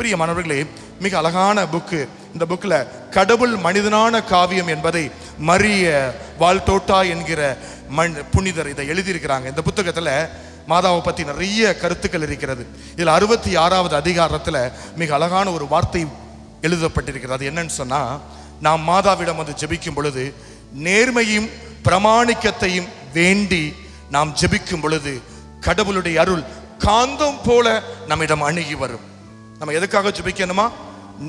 பிரியமானவர்களே, மிக அழகான புக்கு. இந்த புக்கில் கடவுள் மனிதனான காவியம் என்பதை மரிய வால்டோட்டா என்கிற புனிதர் இதை எழுதியிருக்கிறாங்க. இந்த புத்தகத்தில் மாதாவை பற்றி நிறைய கருத்துக்கள் இருக்கிறது. இதில் 66வது அதிகாரத்தில் மிக அழகான ஒரு வார்த்தை எழுதப்பட்டிருக்கிறது. அது என்னன்னு சொன்னால், நாம் மாதாவிடம் வந்து ஜெபிக்கும் பொழுது நேர்மையும் பிரமாணிக்கத்தையும் வேண்டி நாம் ஜெபிக்கும் பொழுது கடவுளுடைய அருள் காந்தம் போல நம்மிடம் அணுகி வரும். நம்ம எதுக்காக ஜெபிக்கணுமா?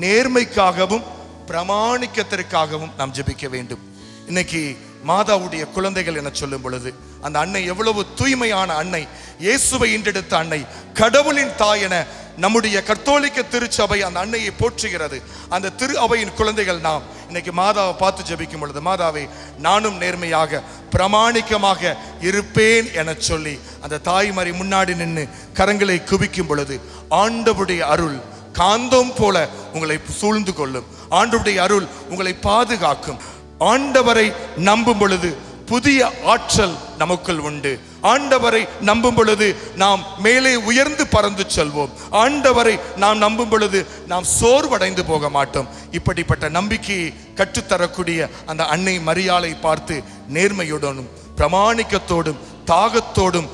நேர்மைக்காகவும் பிரமாணிக்கத்திற்காகவும் நாம் ஜெபிக்க வேண்டும். இன்னைக்கு மாதாவுடைய குழந்தைகள் என சொல்லும் பொழுது அந்த அன்னை எவ்வளவு தூய்மையான அன்னை, இயேசுவை ஈன்றெடுத்த அன்னை, கடவுளின் தாய் என நம்முடைய கத்தோலிக்க திருச்சபை அந்த அன்னையை போற்றுகிறது. அந்த திரு அவையின் குழந்தைகள் நாம் இன்னைக்கு மாதாவை பார்த்து ஜெபிக்கும் பொழுது, மாதாவை நானும் நேர்மையாக பிரமாணிக்கமாக இருப்பேன் என சொல்லி அந்த தாய்மறை முன்னாடி நின்று கரங்களை குவிக்கும் பொழுது ஆண்டவருடைய அருள் காந்தம் போல உங்களை சூழ்ந்து கொள்ளும். ஆண்டவருடைய அருள் உங்களை பாதுகாக்கும். ஆண்டவரை நம்பும் பொழுது புதிய ஆற்றல் நமக்குள் உண்டு. ஆண்டவரை நம்பும் பொழுது நாம் மேலே உயர்ந்து பறந்து செல்வோம். ஆண்டவரை நாம் நம்பும் பொழுது நாம் சோர்வடைந்து போக மாட்டோம். இப்படிப்பட்ட நம்பிக்கையை கற்றுத்தரக்கூடிய அந்த அன்னை மரியாளை பார்த்து நேர்மையுடனும் பிரமாணிக்கத்தோடும் தாகத்தோடும்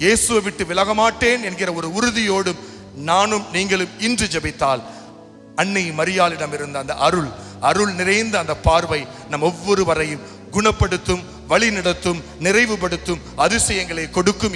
இயேசுவை விட்டு விலக மாட்டேன் என்கிற ஒரு உறுதியோடும் நானும் நீங்களும் இன்று ஜெபித்தால் அன்னை மரியாளிடம் இருந்த அந்த அருள் நிறைந்த அந்த பார்வை நம் ஒவ்வொருவரையும் குணப்படுத்தும், வழி நடத்தும், நிறைவுபடுத்தும், அதிசயங்களை கொடுக்கும்.